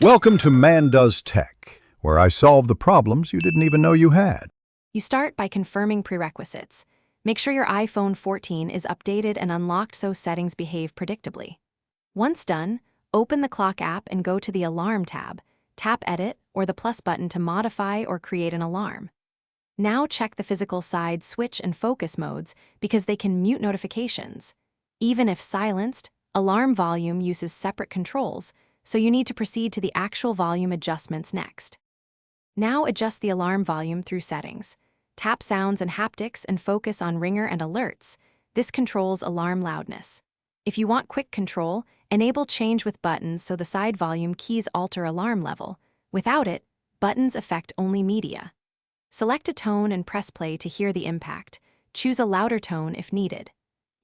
Welcome to Man Does Tech, where I solve the problems you didn't even know you had. You start by confirming prerequisites. Make sure your iPhone 14 is updated and unlocked so settings behave predictably. Once done, open the clock app and go to the Alarm tab. Tap Edit or the plus button to modify or create an alarm. Now check the physical side switch and focus modes because they can mute notifications. Even if silenced, alarm volume uses separate controls, so you need to proceed to the actual volume adjustments next. Now adjust the alarm volume through settings. Tap sounds and haptics and focus on ringer and alerts. This controls alarm loudness. If you want quick control, enable change with buttons so the side volume keys alter alarm level. Without it, buttons affect only media. Select a tone and press play to hear the impact. Choose a louder tone if needed.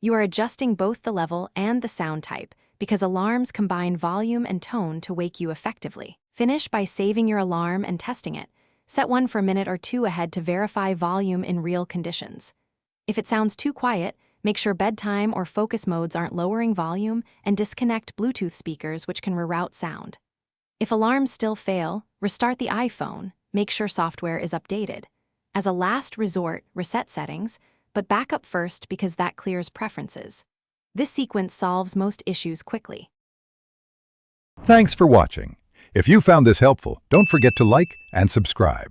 You are adjusting both the level and the sound type because alarms combine volume and tone to wake you effectively. Finish by saving your alarm and testing it. Set one for a minute or two ahead to verify volume in real conditions. If it sounds too quiet, make sure bedtime or focus modes aren't lowering volume and disconnect Bluetooth speakers, which can reroute sound. If alarms still fail, restart the iPhone. Make sure software is updated. As a last resort, reset settings, but back up first because that clears preferences. This sequence solves most issues quickly. Thanks for watching. If you found this helpful, don't forget to like and subscribe.